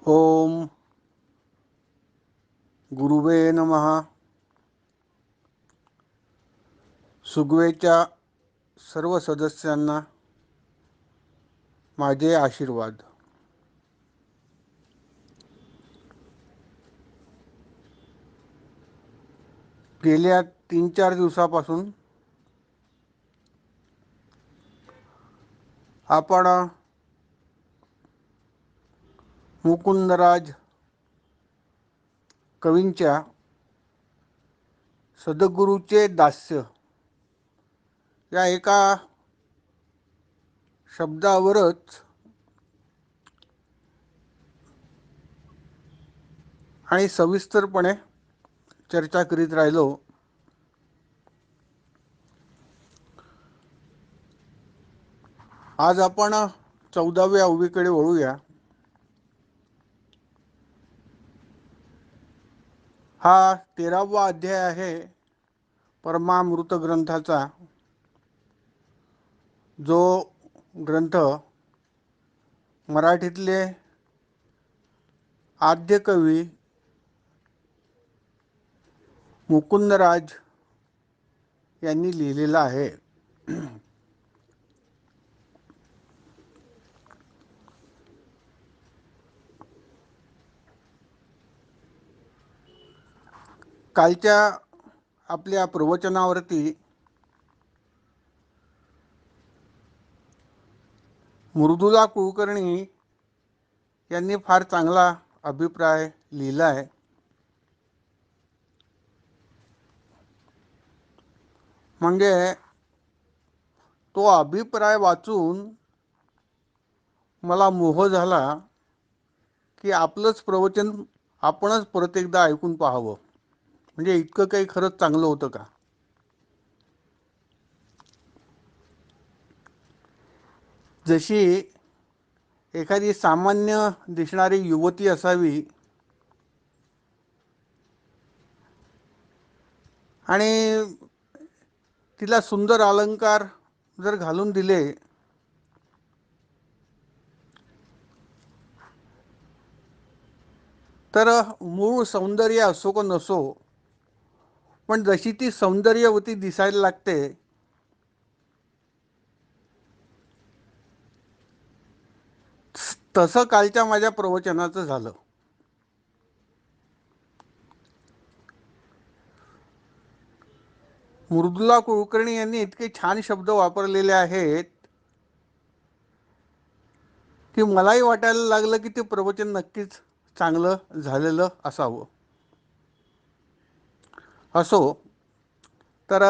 ओम गुरुवे नमः. सुगवेच्या सर्व सदस्यांना माझे आशीर्वाद. गेल्या 3-4 दिवसापासून आपण मुकुंदराज कवींच्या सद्गुरूचे दास्य या एका शब्दावरच आणि सविस्तरपणे चर्चा करीत राहिलो. आज आपण 14व्या ओवीकडे वळूया. हा 13वा अध्याय आहे परमामृत ग्रंथाचा, जो ग्रंथ मराठीतले आद्य कवी मुकुंदराज यांनी लिहिलेला आहे. कालच्या आपल्या प्रवचनावरती मृदुला कुलकर्णी यांनी फार चांगला अभिप्राय लिहिला आहे. म्हणजे तो अभिप्राय वाचून मला मोह झाला की आपलंच प्रवचन आपणच परत एकदा ऐकून पाहावं. म्हणजे इतकं काही खरंच चांगलं होतं का? जशी एखादी सामान्य दिसणारी युवती असावी आणि तिला सुंदर अलंकार जर घालून दिले तर मूळ सौंदर्य असो का नसो, पण जशी ती सौंदर्यवती दिसायला लागते तसं कालच्या माझ्या प्रवचनाचं झालं. मृदुला कुलकर्णी यांनी इतके छान शब्द वापरलेले आहेत की मलाही वाटायला लागलं की ते प्रवचन नक्कीच चांगलं झालेलं असावं. असो, तर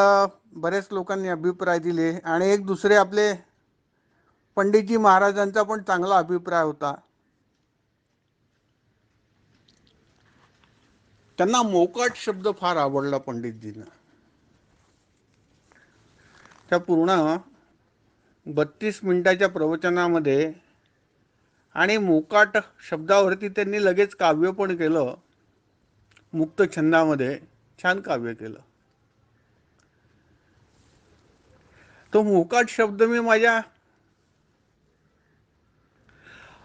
बरेच लोकांनी अभिप्राय दिले आणि एक दुसरे आपले पंडितजी महाराजांचा पण चांगला अभिप्राय होता. त्यांना मोकाट शब्द फार आवडला पंडितजींना. त्या पूर्ण 32 मिनिटाच्या प्रवचनामध्ये आणि मोकाट शब्दावरती त्यांनी लगेच काव्य पण केलं. मुक्त छंदामध्ये छान काव्य केलं. तो मोकाट शब्द मी माझ्या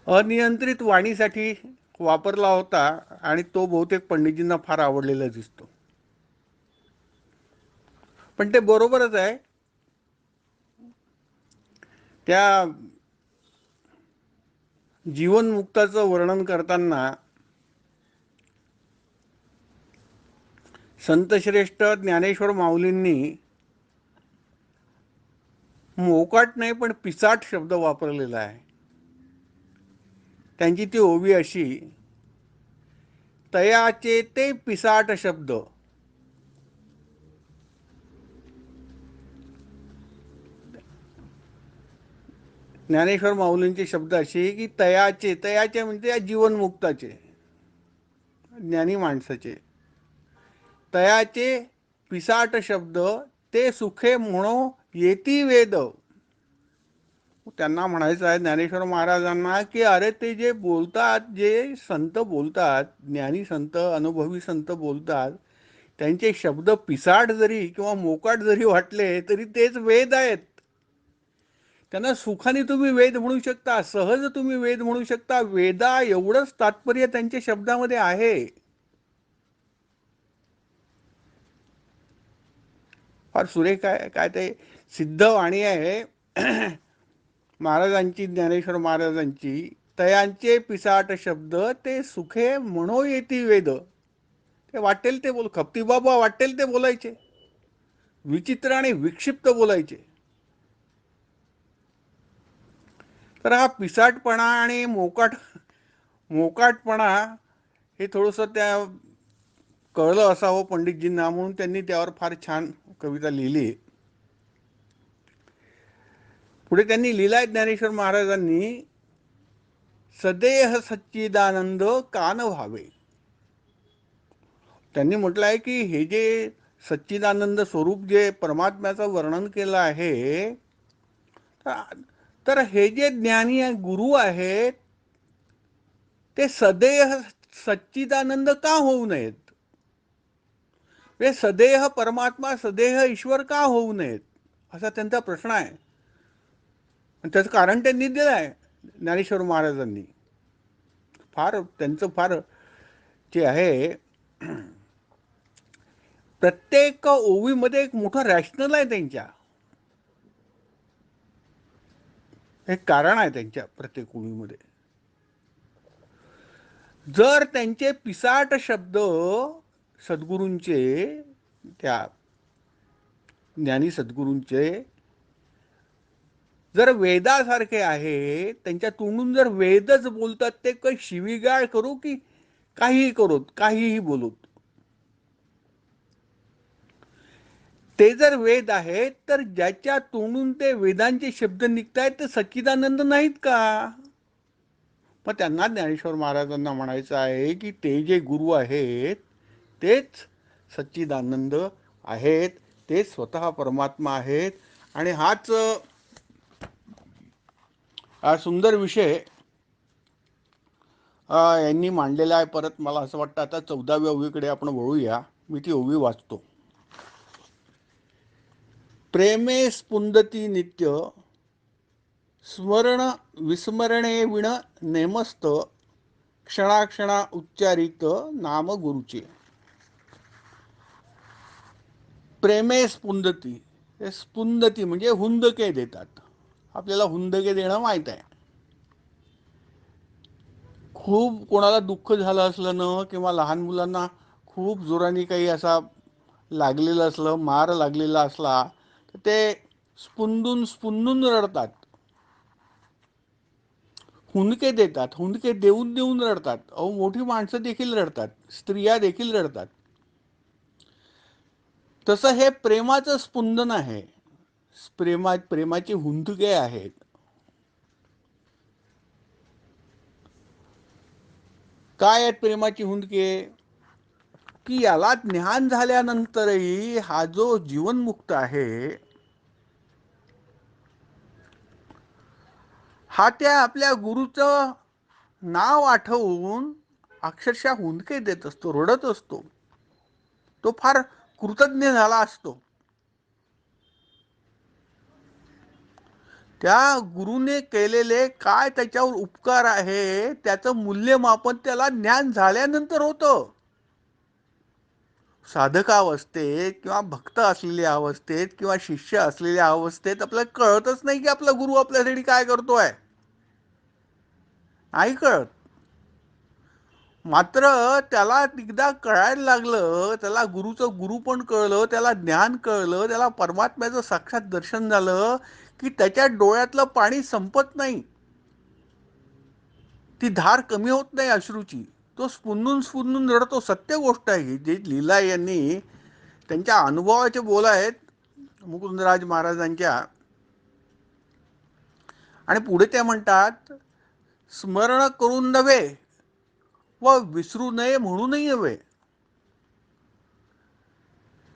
अनियंत्रित वाणीसाठी वापरला होता आणि तो बहुतेक पंडितजींना फार आवडलेला दिसतो. पण ते बरोबरच आहे. त्या जीवनमुक्ताचं वर्णन करताना संतश्रेष्ठ ज्ञानेश्वर माऊलींनी मोकाट नाही पण पिसाट शब्द वापरलेला आहे. त्यांची ती ओवी अशी, तयाचे ते पिसाट शब्द. ज्ञानेश्वर माऊलींचे शब्द असे की तयाचे म्हणजे या जीवनमुक्ताचे, ज्ञानी माणसाचे, तयाचे पिसाट शब्द ते सुखे म्हणो येती वेद. त्यांना म्हणायचं आहे ज्ञानेश्वर महाराजांना की अरे ते जे बोलतात, जे संत बोलतात, ज्ञानी संत, अनुभवी संत बोलतात, त्यांचे शब्द पिसाट जरी किंवा मोकाट जरी वाटले तरी तेच वेद आहेत. त्यांना सुखाने तुम्ही वेद म्हणू शकता, सहज तुम्ही वेद म्हणू शकता. वेदा एवढंच तात्पर्य त्यांच्या शब्दामध्ये आहे. फार सुरेख आहे. काय ते सिद्ध वाणी आहे महाराजांची, ज्ञानेश्वर महाराजांची. तयांचे पिसाट शब्द ते सुखे म्हणो येती वेद. ते वाटेल ते बोल, खपती बाबा वाटेल ते बोलायचे, विचित्र आणि विक्षिप्त बोलायचे. तर हा पिसाटपणा आणि मोकाटपणा हे थोडंसं त्या कळलं असावं पंडितजींना, म्हणून त्यांनी त्यावर फार छान कविता लिहिली. पुढे त्यांनी लिहिलाय ज्ञानेश्वर महाराजांनी, सदेह सच्चिदानंद कान व्हावे. त्यांनी म्हटलं आहे की हे जे सच्चिदानंद स्वरूप जे परमात्म्याचं वर्णन केलं आहे, तर हे जे ज्ञानी गुरु आहेत ते सदेह सच्चिदानंद का होऊ नयेत? ते सदेह परमात्मा, सदेह ईश्वर का होऊ नयेत, असा त्यांचा प्रश्न आहे. त्याचं कारण त्यांनी दिलं आहे ज्ञानेश्वर महाराजांनी. त्यांचं जे आहे, प्रत्येक ओवीमध्ये एक मोठं रॅशनल आहे त्यांच्या, एक कारण आहे त्यांच्या प्रत्येक ओवीमध्ये. जर त्यांचे पिसाट शब्द सद्गुरूंचे, त्या ज्ञानी सद्गुरूंचे जर वेदासारखे आहे, त्यांच्या तोंडून जर वेदच बोलतात, ते काही शिवीगाळ करू की काहीही करूत, काहीही बोलूत, ते जर वेद आहेत, तर ज्याच्या तोंडून ते वेदांचे शब्द निघतायत ते सच्चिदानंद नाहीत का? मग त्यांना ज्ञानेश्वर महाराजांना म्हणायचं आहे की ते जे गुरु आहेत तेच सच्चिदानंद आहेत, ते स्वतः परमात्मा आहेत. आणि हाच सुंदर विषय यांनी मांडलेला आहे. परत मला असं वाटतं आता 14व्या ओवीकडे आपण वळूया. मी ती ओवी वाचतो. प्रेमे स्पुंदती नित्य, स्मरण विस्मरणे विण नेमस्त, क्षणाक्षणा उच्चारित नाम गुरुचे. प्रेमे स्पुंदती, स्पुंदती म्हणजे हुंदके देतात. आपल्याला हुंदके देणं माहीत आहे. खूप कोणाला दुःख झालं असलं ना, किंवा लहान मुलांना खूप जोराने काही असा लागलेलं असलं, मार लागलेला असला, तर ते स्पुंदून स्पुंदून रडतात, हुंदके देतात, हुंदके देऊन देऊन रडतात. अहो, मोठी माणसं देखील रडतात, स्त्रिया देखील रडतात. तसं हे प्रेमाचं स्पुंदन आहे, प्रेमाचे हुंदके आहेत. काय आहेत प्रेमाची हुंदके? की याला ज्ञान झाल्यानंतरही हा जो जीवनमुक्त आहे, हा त्या आपल्या गुरुचं नाव आठवून अक्षरशः हुंदके देत असतो, रडत असतो. तो फार कृतज्ञ झाला असतो. त्या गुरुने केलेले काय त्याच्यावर उपकार आहे, त्याचं मूल्यमापन त्याला ज्ञान झाल्यानंतर होतं. साधकावस्थेत किंवा भक्त असलेल्या अवस्थेत किंवा शिष्य असलेल्या अवस्थेत आपल्याला कळतच नाही की आपला गुरु आपल्यासाठी काय करतोय, नाही कळत. मात्र त्याला एकदा कळायला लागलं, त्याला गुरुचं गुरु पण कळलं, त्याला ज्ञान कळलं, त्याला परमात्म्याचं साक्षात दर्शन झालं, की त्याच्या डोळ्यातलं पाणी संपत नाही, ती धार कमी होत नाही अश्रूची. तो स्पुंदून स्पुंदून रडतो. सत्य गोष्ट आहे. जे लीला यांनी त्यांच्या अनुभवाचे बोल आहेत मुकुंदराज महाराजांच्या. आणि पुढे ते म्हणतात, स्मरण करून नव्हे व विसरू नये म्हणूनही नव्हे,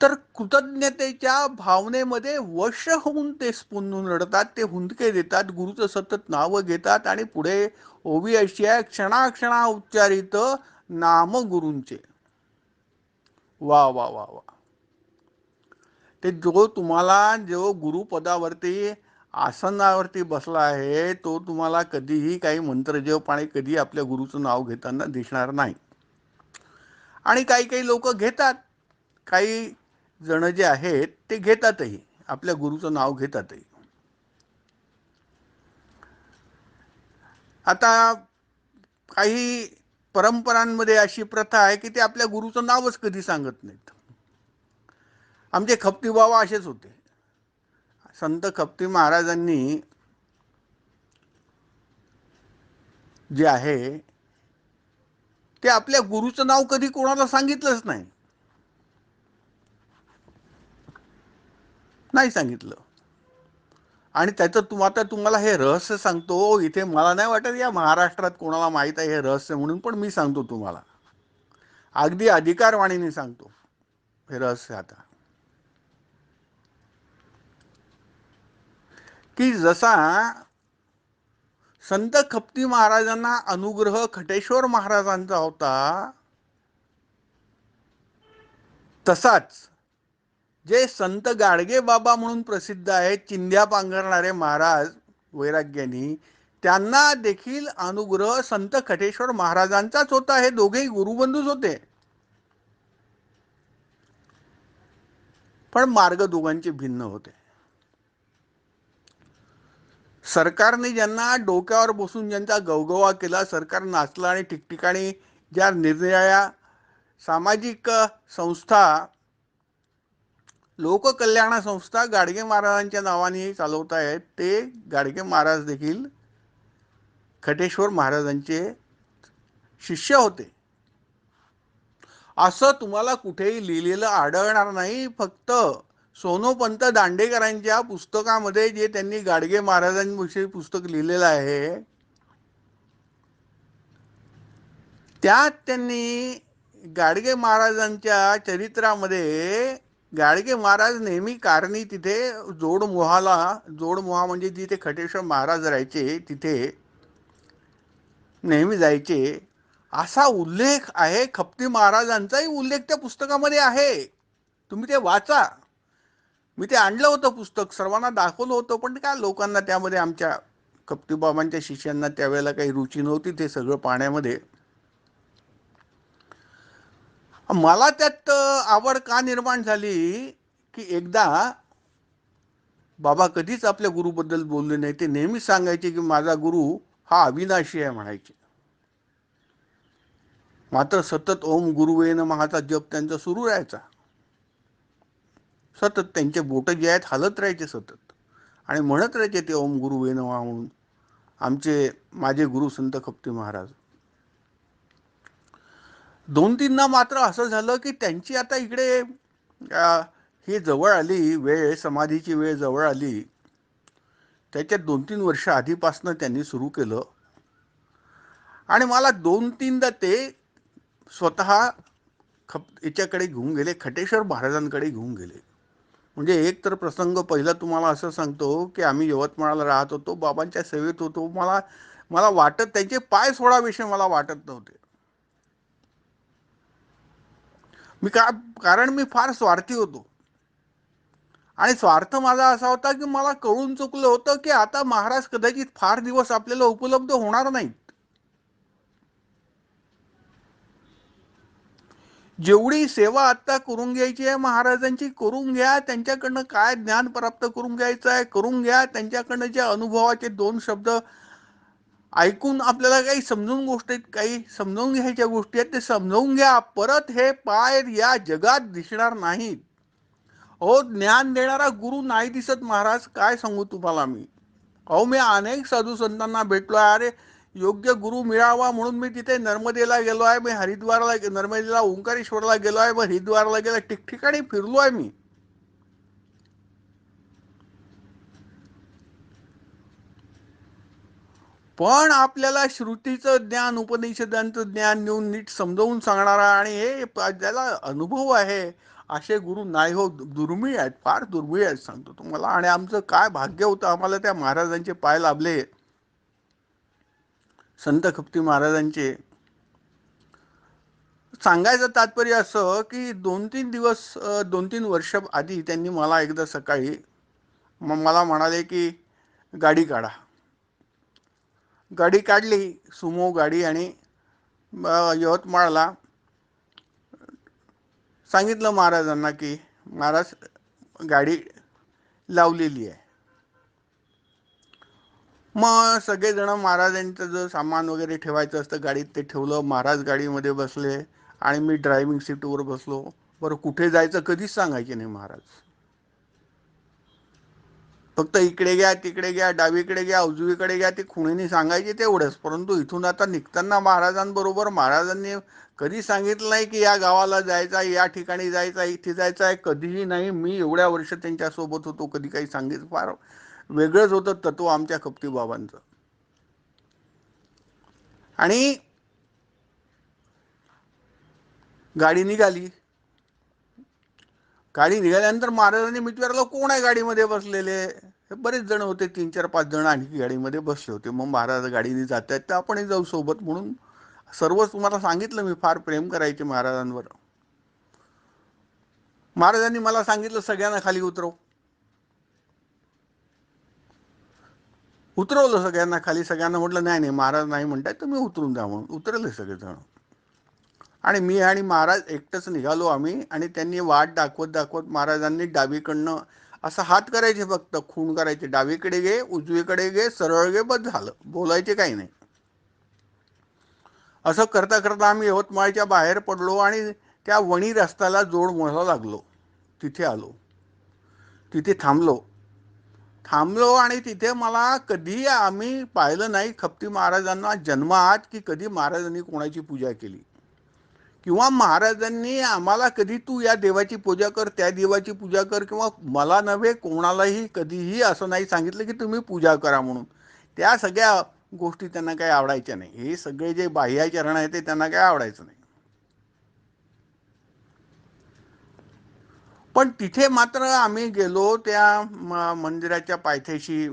तर कृतज्ञतेच्या भावनेमध्ये वश होऊन ते स्पुंदून रडतात, ते हुंदके देतात, गुरुचं सतत नाव घेतात. आणि पुढे ओवी अशी आहे, क्षणाक्षणा उच्चारित नाम गुरूंचे. वा वा वा वा. ते जो तुम्हाला जो गुरुपदावरती आसनावरती बसला आहे तो तुम्हाला कधीही काही मंत्रजप आणि कधी आपल्या गुरुचं नाव घेताना दिसणार नाही. आणि काही काही लोक घेतात, काही जण जे आहेत ते घेतातही, आपल्या गुरुचं नाव घेतातही. आता काही परंपरांमध्ये अशी प्रथा आहे की ते आपल्या गुरुचं नावच कधी सांगत नाहीत. आमचे खपती बाबा असेच होते. संत खपती महाराजांनी जे आहे ते आपल्या गुरुचं नाव कधी कोणाला सांगितलंच नाही, नाही सांगितलं. आणि त्याचं आता तुम्हाला हे रहस्य सांगतो, इथे मला नाही वाटत या महाराष्ट्रात कोणाला माहीत आहे हे रहस्य म्हणून, पण मी सांगतो तुम्हाला, अगदी अधिकारवाणीने सांगतो हे रहस्य. आता की जसा संत खपती महाराजांना अनुग्रह खटेश्वर महाराजांचा होता, तसाच जे संत गाडगे बाबा म्हणून प्रसिद्ध आहेत, चिंध्या पांघरणारे महाराज वैराग्यानी, त्यांना देखील अनुग्रह संत खटेश्वर महाराजांचाच होता. हे दोघेही गुरुबंधूच होते, पण मार्ग दोघांचे भिन्न होते. सरकारने ज्यांना डोक्यावर बसून ज्यांचा गवगवा केला, सरकार नाचलं आणि ठिकठिकाणी ज्या निरनिराळ्या सामाजिक संस्था, लोककल्याण संस्था गाडगे महाराजांच्या नावाने चालवत आहेत, ते गाडगे महाराज देखील खटेश्वर महाराजांचे शिष्य होते. असं तुम्हाला कुठेही लिहिलेलं आढळणार नाही. फक्त सोनोपंत दांडेकरांच्या पुस्तकामध्ये जे त्यांनी गाडगे महाराजांविषयी पुस्तक लिहिलेलं आहे, त्यात त्यांनी गाडगे महाराजांच्या चरित्रामध्ये गाडगे महाराज नेहमी कारणी तिथे जोडमोहा म्हणजे जिथे खटेश्वर महाराज राहायचे तिथे नेहमी जायचे, असा उल्लेख आहे. खपती महाराजांचाही उल्लेख त्या पुस्तकामध्ये आहे, तुम्ही ते वाचा. मी ते आणलं होतं पुस्तक, सर्वांना दाखवलं होतं, पण काय लोकांना त्यामध्ये, आमच्या खपती बाबांच्या शिष्यांना त्यावेळेला काही रुची नव्हती ते सगळं पाहण्यामध्ये. मला त्यात आवड का निर्माण झाली की एकदा बाबा कधीच आपल्या गुरुबद्दल बोलले नाही. ते नेहमीच सांगायचे की माझा गुरु हा अविनाशी आहे म्हणायचे. मात्र सतत ओम गुरुवे नमःचा जप त्यांचा सुरू राहायचा. सतत त्यांचे बोट जे आहेत हलत राहायचे सतत, आणि म्हणत राहायचे ते ओम गुरुवे नमः म्हणून. माझे गुरु संत खपती महाराज. दोन तीनदा मात्र असं झालं की त्यांची आता इकडे ही जवळ आली वेळ, समाधीची वेळ जवळ आली. त्याच्या 2-3 वर्ष आधीपासून त्यांनी सुरू केलं, आणि मला 2-3दा ते स्वतः याच्याकडे घेऊन गेले, खटेश्वर महाराजांकडे घेऊन गेले. म्हणजे एक तर प्रसंग पहिला तुम्हाला असं सांगतो की आम्ही यवतमाळला राहत होतो, बाबांच्या सेवेत होतो. मला वाटत त्यांचे पाय सोडाविषयी मला वाटत नव्हते. कारण मी फार स्वार्थी होतो, आणि स्वार्थ माझा असा होता की मला कळून चुकलं होतं की आता महाराज कदाचित फार दिवस आपल्याला उपलब्ध होणार नाहीत. जेवढी सेवा आता करून घ्यायची आहे महाराजांची करून घ्या, त्यांच्याकडनं काय ज्ञान प्राप्त करून घ्यायचं आहे करून घ्या. त्यांच्याकडनं जे अनुभवाचे 2 शब्द ऐकून आपल्याला काही समजून घ्यायच्या गोष्टी आहेत ते समजावून घ्या. परत हे पाय या जगात दिसणार नाहीत. हो, ज्ञान देणारा गुरु नाही दिसत महाराज, काय सांगू तुम्हाला मी. मी अनेक साधू संतांना भेटलोय. अरे, योग्य गुरु मिळावा म्हणून मी तिथे नर्मदेला गेलो आहे, मी हरिद्वारला, नर्मदेला ओंकारेश्वरला गेलो आहे, मग हरिद्वारला गेलो, ठिकठिकाणी फिरलो आहे मी. पण आपल्याला श्रुतीचं ज्ञान, उपनिषदांचं ज्ञान देऊन नीट समजावून सांगणारा आणि हे ज्याला अनुभव आहे असे गुरु नाही हो, दुर्मिळ आहेत, फार दुर्मिळ आहेत सांगतो तुम्हाला. आणि आमचं काय भाग्य होतं, आम्हाला त्या महाराजांचे पाय लाभले, संत खपती महाराजांचे. सांगायचं तात्पर्य असं की 2-3 वर्ष आधी त्यांनी मला एकदा सकाळी मला म्हणाले की गाडी काढा. गाडी काढली, सुमो गाडी, आणि यवतमाळला सांगितलं महाराजांना की महाराज गाडी लावलेली आहे. मग सगळेजण महाराजांचं जर सामान वगैरे ठेवायचं असतं गाडीत ते ठेवलं. महाराज गाडीमध्ये बसले आणि मी ड्रायव्हिंग सीटवर बसलो. बरं, कुठे जायचं कधीच सांगायचे नाही महाराज. फक्त इकडे घ्या, तिकडे घ्या, डावीकडे घ्या, उजवीकडे घ्या, ते खुणेनी सांगायचे तेवढंच. परंतु इथून आता निघताना महाराजांबरोबर महाराजांनी कधी सांगितलं नाही की या गावाला जायचं आहे, या ठिकाणी जायचं आहे, इथे जायचं आहे, कधीही नाही. मी एवढ्या वर्ष त्यांच्यासोबत होतो, कधी काही सांगितलं. फार वेगळंच होतं तत्व आमच्या खपती बाबांचं. आणि गाडी निघाली. गाडी निघाल्यानंतर महाराजांनी मी विचारलं कोण आहे गाडीमध्ये बसलेले. बरेच जण होते, 3-4-5 जण आणखी गाडीमध्ये बसले होते. मग महाराज गाडीने जात आहेत तर आपणही जाऊ सोबत म्हणून सर्वच तुम्हाला सांगितलं. मी फार प्रेम करायचे महाराजांवर. महाराजांनी मला सांगितलं सगळ्यांना खाली उतरव. उतरवलं सगळ्यांना खाली. सगळ्यांना म्हटलं नाही नाही महाराज नाही म्हणतायत तुम्ही उतरून द्या म्हणून. उतरले सगळेजण. आणि मी आणि महाराज एकटंच निघालो आम्ही. आणि त्यांनी वाट दाखवत दाखवत महाराजांनी डावीकडनं असं हात करायचे, फक्त खूण करायचे. डावीकडे घे, उजवीकडे घे, सरळ घे, बस झालं. बोलायचे काही नाही. असं करता करता आम्ही यवतमाळच्या बाहेर पडलो आणि त्या वणी रस्त्याला जोड मोडायला लागलो. तिथे आलो. तिथे थांबलो आणि तिथे मला कधी आम्ही पाहिलं नाही खपती महाराजांना जन्मात की कधी महाराजांनी कोणाची पूजा केली, किंवा महाराजांनी आम्हाला कधी तू या देवाची पूजा कर, त्या देवाची पूजा कर, किंवा मला नव्हे कोणालाही कधीही असं नाही सांगितलं की तुम्ही पूजा करा म्हणून. त्या सगळ्या गोष्टी त्यांना काही आवडायच्या नाही. हे सगळे जे बाह्याचरण आहे ते त्यांना काही आवडायचं नाही. पण तिथे मात्र आम्ही गेलो. त्या मंदिराच्या पायथ्याशी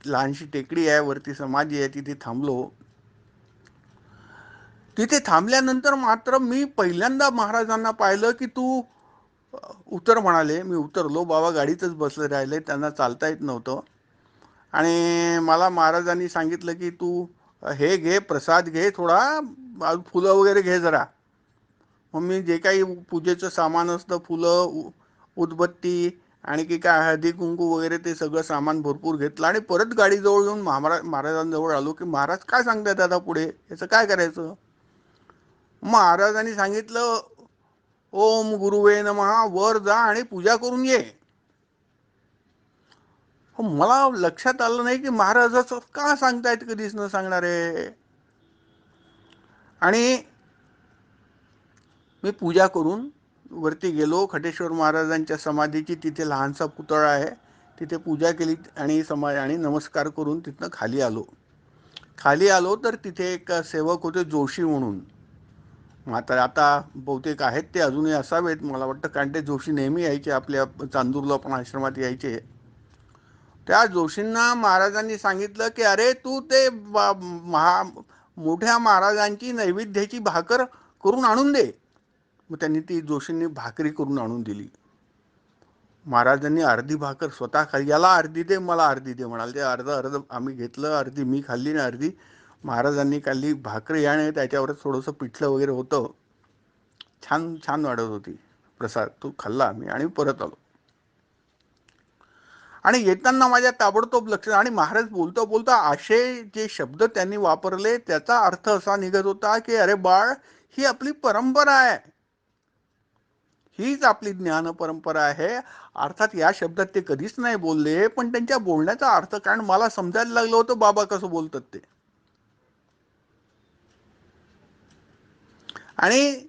लहानशी टेकडी आहे, वरती समाधी आहे, तिथे थांबलो. तिथे थांबल्यानंतर मात्र मी पहिल्यांदा महाराजांना पाहिलं की तू उतर म्हणाले. मी उतरलो. बाबा गाडीतच बसले राहिले, त्यांना चालता येत नव्हतं. आणि मला महाराजांनी सांगितलं की तू हे घे, प्रसाद घे, थोडा फुलं वगैरे घे जरा. मग मी जे काही पूजेचं सामान असतं, फुलं, उदबत्ती, आणि की काय हळदी कुंकू वगैरे, ते सगळं सामान भरपूर घेतलं आणि परत गाडीजवळ येऊन महाराजांजवळ आलो की महाराज काय सांगतायत आता पुढे, याचं काय करायचं. महाराजांनी सांगितलं ओम गुरुवे नमः, वर जा आणि पूजा करून ये. मला लक्षात आलं नाही की महाराजाचं का सांगतायत कधीच न सांगणारे. आणि मी पूजा करून वरती गेलो. खटेश्वर महाराजांच्या समाधीची तिथे लहानसा पुतळा आहे, तिथे पूजा केली आणि आणि नमस्कार करून तिथनं खाली आलो तर तिथे एक सेवक होते जोशी म्हणून. मात्र आता बहुतेक आहेत ते अजूनही असावेत मला वाटतं, कारण ते जोशी नेहमी यायचे आपल्या चांदूरला पण आश्रमात यायचे. त्या जोशींना महाराजांनी सांगितलं की अरे तू ते मोठ्या महाराजांची नैवेद्याची भाकर करून आणून दे. मग त्यांनी ती जोशींनी भाकरी करून आणून दिली. महाराजांनी अर्धी भाकर स्वतः खाल्ली. याला अर्धी दे, मला अर्धी दे म्हणाल. ते अर्ध आम्ही घेतलं. अर्धी मी खाल्ली आणि अर्धी महाराजांनी खाल्ली. भाकरी आणि त्याच्यावर थोडंसं पिठलं वगैरे होतं. छान छान वाटत होती. प्रसाद तो खाल्ला आम्ही आणि परत आलो. आणि येताना माझ्या ताबडतोब लक्ष, आणि महाराज बोलता बोलता असे जे शब्द त्यांनी वापरले त्याचा अर्थ असा निघत होता की अरे बाळ, ही आपली परंपरा आहे, हीच आपली ज्ञान परंपरा आहे. अर्थात या शब्दात ते कधीच नाही बोलले, पण त्यांच्या बोलण्याचा अर्थ, कारण मला समजायला लागलं होतं बाबा कसं बोलतात ते. आणि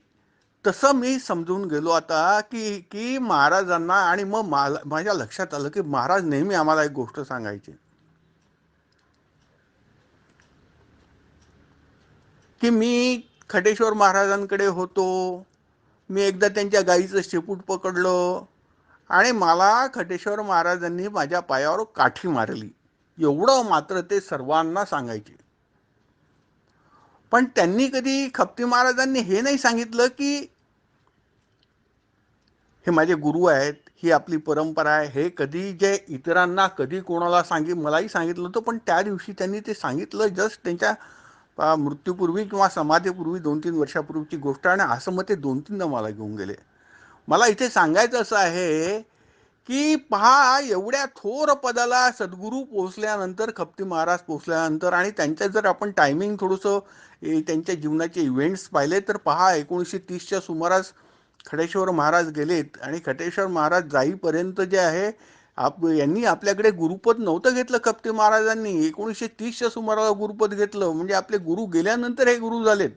तसं मी समजून गेलो आता की की महाराजांना. आणि मग माझ्या लक्षात आलं की महाराज नेहमी आम्हाला एक गोष्ट सांगायची की मी खटेश्वर महाराजांकडे होतो. मी एकदा त्यांच्या गाईचं शेपूट पकडलं आणि मला खटेश्वर महाराजांनी माझ्या पायावर काठी मारली. एवढं मात्र ते सर्वांना सांगायचे. पण त्यांनी कधी खपती महाराजांनी हे नाही सांगितलं की हे माझे गुरु आहेत, ही आपली परंपरा आहे, हे कधी जे इतरांना कधी कोणाला मलाही सांगितलं होतं, पण त्या दिवशी त्यांनी ते सांगितलं जस्ट त्यांच्या मृत्यूपूर्वी किंवा समाधीपूर्वी 2-3 वर्षापूर्वीची गोष्ट आहे. आणि असं मग ते 2-3दा मला घेऊन गेले. मला इथे सांगायचं असं आहे की पहा, एवढ्या थोर पदाला सद्गुरू पोहोचल्यानंतर, खपती महाराज पोहोचल्यानंतर, आणि त्यांच्या जर आपण टायमिंग थोडंसं त्यांच्या जीवनाचे इव्हेंट्स पाहिले तर पहा, 1930च्या सुमारास खडेश्वर महाराज गेलेत. आणि खटेश्वर महाराज जाईपर्यंत जे आहे, यांनी आपल्याकडे गुरुपद नव्हतं घेतलं. खपती महाराजांनी 1930च्या सुमाराला गुरुपद घेतलं. म्हणजे आपले गुरु गेल्यानंतर हे गुरु झालेत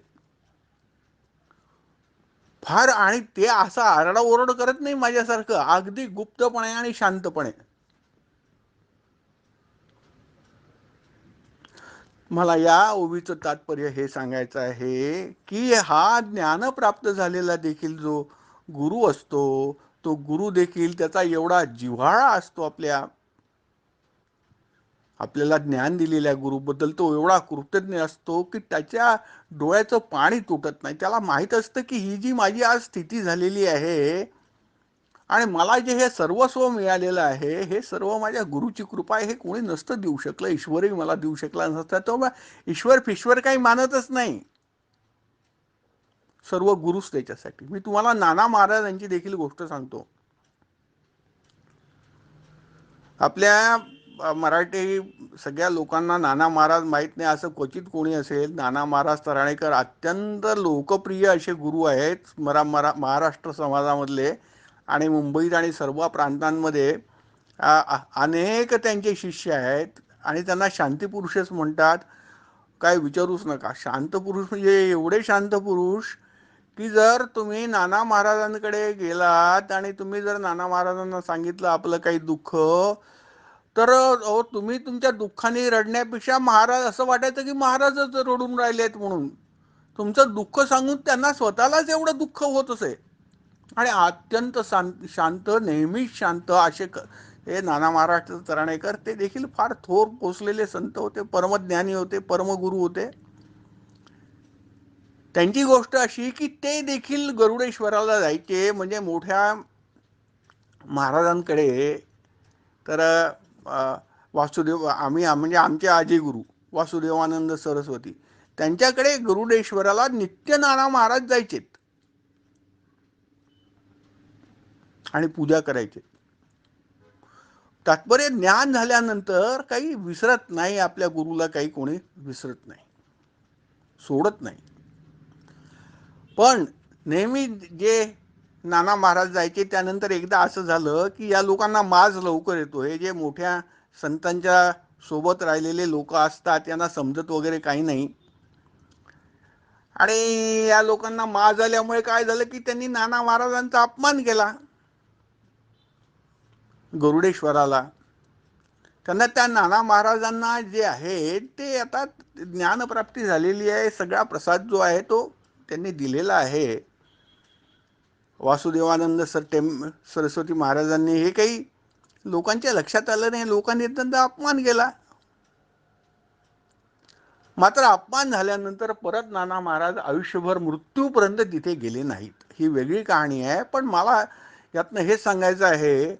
फार. आणि ते असं आरडाओरड करत नाही माझ्यासारखं, अगदी गुप्तपणे आणि शांतपणे. मला या ओवीचं तात्पर्य हे सांगायचं आहे की हा ज्ञान प्राप्त झालेला देखील जो गुरु असतो, तो गुरु देखील त्याचा एवढा जिव्हाळा असतो आपल्याला ज्ञान दिलेल्या गुरुबद्दल, तो एवढा कृतज्ञ असतो की त्याच्या डोळ्याचं पाणी तुटत नाही. त्याला माहीत असतं की ही जी माझी आज स्थिती झालेली आहे आणि मला जे हे सर्वस्व मिळालेलं आहे, हे सर्व माझ्या गुरुची कृपा आहे. हे कोणी नसतं देऊ शकलं, ईश्वरही मला देऊ शकला नसता. तो ईश्वर फिश्वर काही मानतच नाही, सर्व गुरुच त्याच्यासाठी. मी तुम्हाला नाना महाराजांची देखील गोष्ट सांगतो. आपल्या मराठी सगळ्या लोकांना नाना महाराज माहीत नाही असं क्वचित कोणी असेल. नाना महाराज तराणेकर अत्यंत लोकप्रिय असे गुरु आहेत महाराष्ट्र समाजामधले. आणि मुंबईत आणि सर्व प्रांतांमध्ये अनेक त्यांचे शिष्य आहेत. आणि त्यांना शांतीपुरुषच म्हणतात. काय विचारूच नका. शांत पुरुष म्हणजे एवढे शांत पुरुष की जर तुम्ही नाना महाराजांकडे गेलात आणि तुम्ही जर नाना महाराजांना सांगितलं आपलं काही दुःख, तर तुम्ही तुमच्या दुःखाने रडण्यापेक्षा महाराज असं वाटायचं की महाराजच रडून राहिलेत म्हणून. तुमचं दुःख सांगून त्यांना स्वतःलाच एवढं दुःख होत असे. आणि अत्यंत शांत, नेहमीच शांत असे हे नाना महाराज तराणेकर. ते देखील फार थोर पोचलेले संत होते, परमज्ञानी होते, परमगुरू होते. त्यांची गोष्ट अशी की ते देखील गरुडेश्वराला जायचे. म्हणजे मोठ्या महाराजांकडे, तर वासुदेव, म्हणजे आमचे आजी गुरु वासुदेवानंद सरस्वती, त्यांच्याकडे गरुडेश्वराला नित्य नाना महाराज जायचेत आणि पूजा करायचे. तात्पर्य, ज्ञान झाल्यानंतर काही विसरत नाही. आपल्या गुरुला काही कोणी विसरत नाही, सोडत नाही. पण नेहमी जे नाना महाराज जायचे, त्यानंतर एकदा असं झालं की या लोकांना माज लवकर येतो. हे जे मोठ्या संतांच्या सोबत राहिलेले लोक असतात यांना समजत वगैरे काही नाही. आणि या लोकांना माज आल्यामुळे काय झालं की त्यांनी नाना महाराजांचा अपमान केला गरुडेश्वराला. त्यांना त्या नाना महाराजांना जे आहे ते आता ज्ञानप्राप्ती झालेली आहे, सगळा प्रसाद जो आहे तो त्यांनी दिलेला आहे. वासुदेवानंद सरस्वती महाराजांनी हे काही लोकांच्या लक्षात आलं नाही. लोकांनी त्यांचा अपमान केला. मात्र अपमान झाल्यानंतर परत नाना महाराज आयुष्यभर मृत्यूपर्यंत तिथे गेले नाहीत. ही वेगळी कहाणी आहे. पण मला यातनं हेच सांगायचं आहे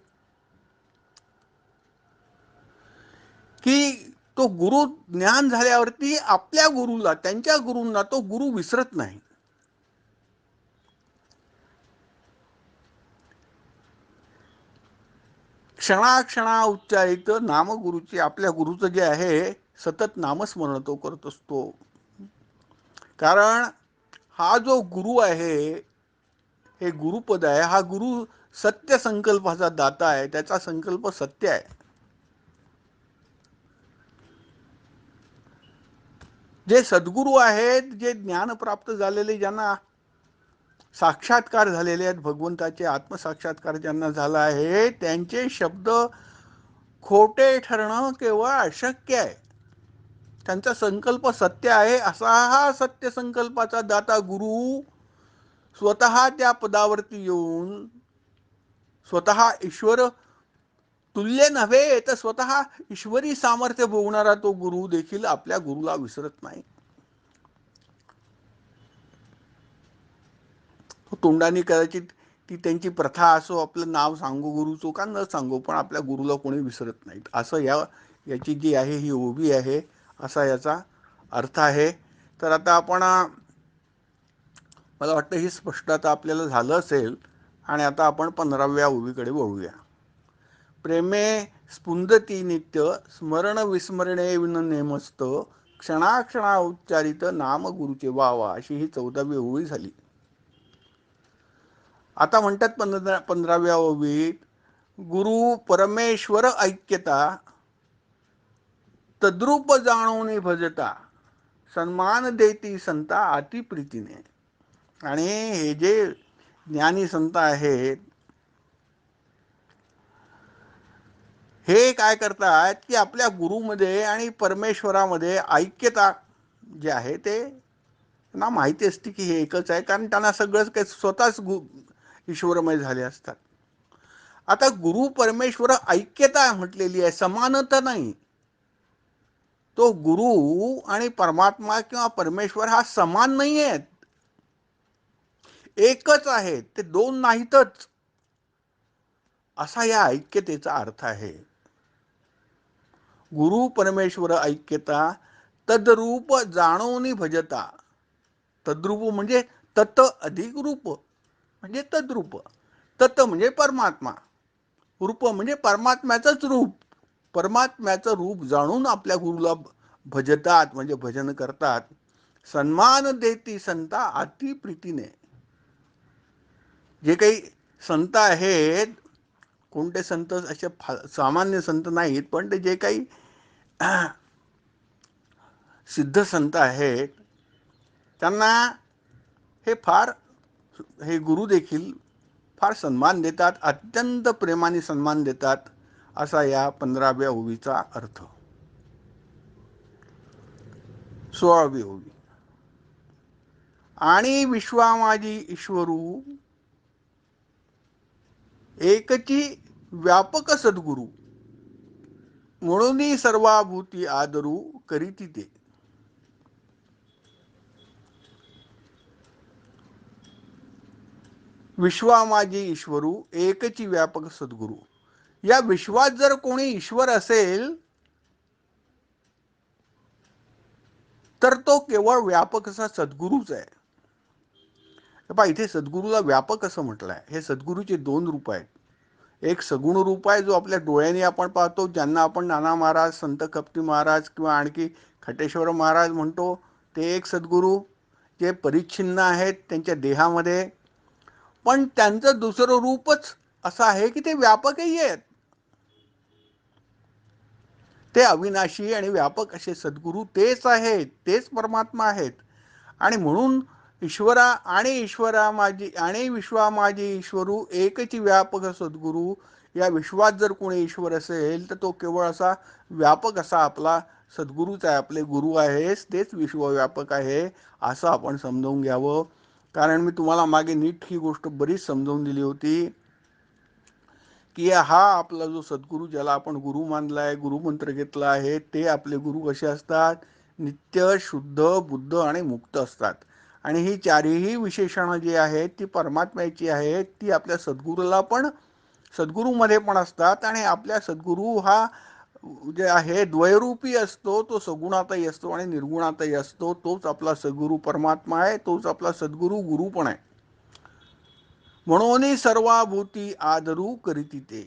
की तो गुरु ज्ञान झाल्यावरती आपल्या गुरुला, त्यांच्या गुरूंना तो गुरु विसरत नाही. क्षणाक्षणा उच्चारित नामगुरूची, आपल्या गुरुचं जे आहे सतत नामस्मरण तो करत असतो. कारण हा जो गुरु आहे, हे गुरुपद आहे, हा गुरु सत्य संकल्पाचा दाता आहे. त्याचा संकल्प सत्य आहे. जे सद्गुरू आहेत, जे ज्ञान प्राप्त झालेले, ज्यांना साक्षात्कार झालेले आहेत, भगवंताचे आत्मसाक्षात्कार ज्यांना झाला आहे, त्यांचे शब्द खोटे ठरणं केवळ अशक्य आहे. त्यांचा संकल्प सत्य आहे. असा हा सत्य संकल्पाचा दाता गुरु स्वतः त्या पदावरती येऊन, स्वतः ईश्वर तुल्य नव्हे तर स्वतः ईश्वरी सामर्थ्य भोगणारा तो गुरु देखील आपल्या गुरुला विसरत नाही. तो तोंडाने कदाचित ती त्यांची प्रथा असो, आपलं नाव सांगू गुरुचं का न सांगू, पण आपल्या गुरुला कोणी विसरत नाहीत, असं याची जी आहे ही ओवी आहे, असा याचा अर्थ आहे. तर आता आपण, मला वाटतं ही स्पष्टता आपल्याला झालं असेल, आणि आता आपण 15व्या ओवीकडे वळूया. प्रेमे स्पुंदती नित्य स्मरण विस्मरणे विन नेमस्त क्षणाक्षणा उच्चारित नाम गुरुचे वावा, अशी ही 14वी ओवी झाली. आता म्हणतात 15व्या ओवीत, गुरु परमेश्वर ऐक्यता तद्रूप जाणून भजता सन्मान देती संता अति प्रीतीने. आणि हे जे ज्ञानी संत आहेत हे काय करतात की आपल्या गुरुमध्ये आणि परमेश्वरामध्ये ऐक्यता जे आहे ते त्यांना माहिती असते की हे एकच आहे, कारण त्यांना सगळंच काही स्वतःच ईश्वरमय झाले असतात. आता गुरु परमेश्वर ऐक्यता म्हटलेली आहे, समानता नाही. तो गुरु आणि परमात्मा किंवा परमेश्वर हा समान नाही आहेत, एकच आहे, ते दोन नाहीतच, असा या ऐक्यतेचा अर्थ आहे. गुरु परमेश्वर ऐक्यता तद्रूप जाणून भजता. तद्रूप म्हणजे तत् अधिक रूप म्हणजे तद्रूप, तत् म्हणजे परमात्मा, रूप म्हणजे परमात्म्याचंच रूप, परमात्म्याचं रूप जाणून आपल्या गुरुला भजतात म्हणजे भजन करतात. सन्मान देती संता अति प्रीतीने. जे काही संत आहेत, कोणते संत असे सामान्य संत नाहीत, पण ते जे काही सिद्ध संत आहेत त्यांना हे गुरु देखील फार सन्मान देतात, अत्यंत प्रेमाने सन्मान देतात, असा या 15व्या ओवीचा अर्थ. 16वी ओवी. आणि विश्वामाजी ईश्वरू एकची व्यापक सद्गुरु म्हणून सर्वाभूती आदरू करीती ते. विश्वामाजी ईश्वरू एकची व्यापक सद्गुरु. या विश्वात जर कोणी ईश्वर असेल तर तो केवळ व्यापक असा सद्गुरूच आहे. पहा, इथे सद्गुरूला व्यापक असं म्हटलं आहे. हे सद्गुरूचे दोन रूप आहेत. एक सगुण रूप आहे जो आपल्या डोळ्यांनी आपण पाहतो, ज्यांना आपण नाना महाराज, संत कप्ती महाराज किंवा आणखी खटेश्वर महाराज म्हणतो, ते एक सद्गुरू जे परिच्छिन्न आहेत त्यांच्या देहामध्ये, पण त्यांचं दुसरं रूपच असं आहे की ते व्यापकही आहेत. ते अविनाशी आणि व्यापक असे सद्गुरू तेच आहेत, तेच परमात्मा आहेत. आणि म्हणून ईश्वरा आणि ईश्वरा माझी आणि विश्वा माझी ईश्वरू एकची व्यापक सद्गुरू. या विश्वात जर कोणी ईश्वर असेल तर तो केवळ असा व्यापक असा आपला सद्गुरूच आहे, आपले गुरु आहेस तेच विश्वव्यापक आहे, असं आपण समजावून घ्यावं. कारण मी तुम्हाला मागे नीट ही गोष्ट बरीच समजावून दिली होती की हा आपला जो सद्गुरू, ज्याला आपण गुरु मानलाय, गुरुमंत्र घेतला आहे, ते आपले गुरु कसे असतात, नित्य शुद्ध बुद्ध आणि मुक्त असतात. आणि ही चारही विशेषणं जी आहेत ती परमात्म्याची आहेत, ती आपल्या सद्गुरूला पण, सद्गुरूमध्ये पण असतात. आणि आपल्या सद्गुरू हा जे आहे द्वयरूपी असतो, तो सगुणातही असतो आणि निर्गुणातही असतो. तोच आपला सद्गुरू परमात्मा आहे, तोच आपला सद्गुरू गुरु पण आहे. म्हणून सर्वाभूती आदरू करीती ते.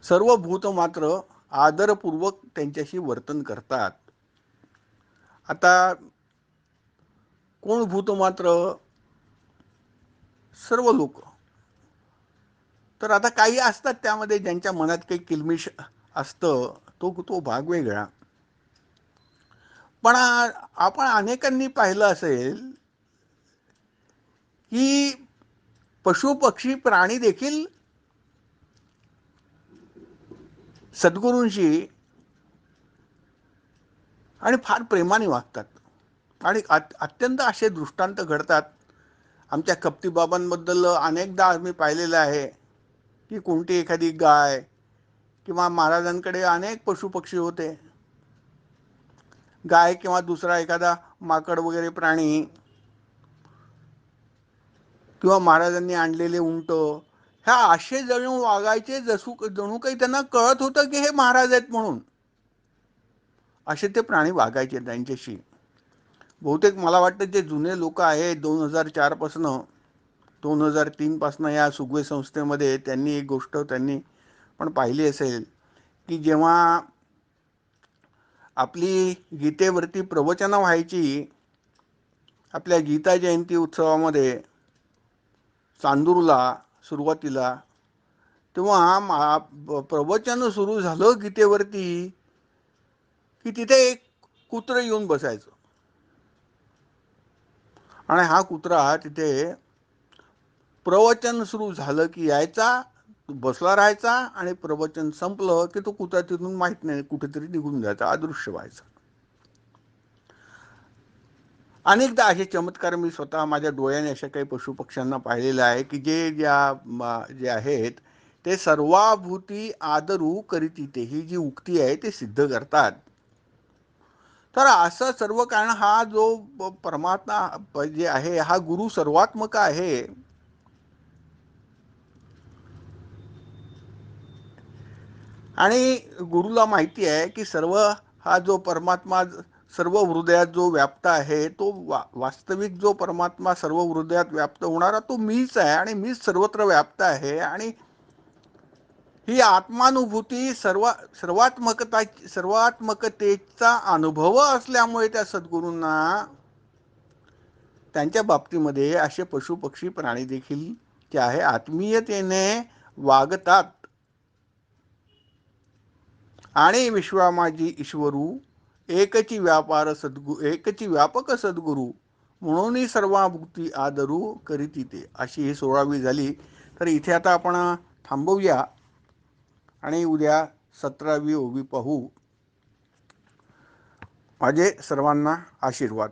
सर्व भूत मात्र आदरपूर्वक त्यांच्याशी वर्तन करतात. आता कोण भूत मात्र? सर्व लोक. तर आता काही असतात त्यामध्ये ज्यांच्या मनात काही किलमिश असतं, तो भाग वेगळा. पण आपण अनेकांनी पाहिलं असेल की पशु पक्षी प्राणी देखील सद्गुरूंशी आणि फार प्रेमाने वागतात. आणि अत्यंत असे दृष्टांत घडतात. आमच्या कप्तीबाबांबद्दल अनेकदा आम्ही पाहिलेलं आहे की कोणती एखादी गाय किंवा महाराजांकडे अनेक पशुपक्षी होते, गाय किंवा दुसरा एखादा माकड वगैरे प्राणी किंवा महाराजांनी आणलेले उंट, ह्या असे जणू वागायचे जणू काही त्यांना कळत होतं की हे महाराज आहेत म्हणून. असे ते प्राणी वागायचे त्यांच्याशी. बहुतेक मला वाटतं जे जुने लोक आहेत 2004 पासून 2003 पासून या सुगवे संस्थेमध्ये, त्यांनी एक गोष्ट त्यांनी पण पाहिली असेल की जेव्हा आपली गीतेवरती प्रवचनं व्हायची आपल्या गीता जयंती उत्सवामध्ये चांदूरला सुरुवातीला, तेव्हा प्रवचन सुरू झालं गीतेवरती की तिथे एक कुत्र येऊन बसायचं आणि हा कुत्रा तिथे प्रवचन सुरू झालं की यायचा, बसला राहायचा आणि प्रवचन संपलं की तो कुत्रा तिथून माहित नाही कुठेतरी निघून जायचा, अदृश्य व्हायचा. अनेकदा असे चमत्कार मी स्वतः माझ्या डोळ्याने अशा काही पशुपक्ष्यांना पाहिलेलं आहे की जे आहेत ते सर्वाभूती आदरू करीती, ही जी उक्ती आहे ते सिद्ध करतात. तर असं सर्व कारण हा जो परमात्मा जे आहे हा गुरु सर्वात्मक आहे. आणि गुरुला माहिती आहे की सर्व हा जो परमात्मा सर्व हृदयात जो व्याप्त आहे तो वास्तविक जो परमात्मा सर्व हृदयात व्याप्त होणारा तो मीच आहे आणि मीच सर्वत्र व्याप्त आहे. आणि ही आत्मानुभूती सर्वात्मकतेचा अनुभव असल्यामुळे त्या सद्गुरूंना त्यांच्या बाबतीमध्ये असे पशुपक्षी प्राणी देखील जे आहे आत्मीयतेने वागतात. आणि विश्वामाजी ईश्वरू एकची व्यापक सद्गुरू म्हणून सर्वाभूती आदरू करीती ते, अशी ही 16वी झाली. तर इथे आता आपण थांबवूया आणि उद्या 17वी ओवी पाहू. माझे सर्वांना आशीर्वाद.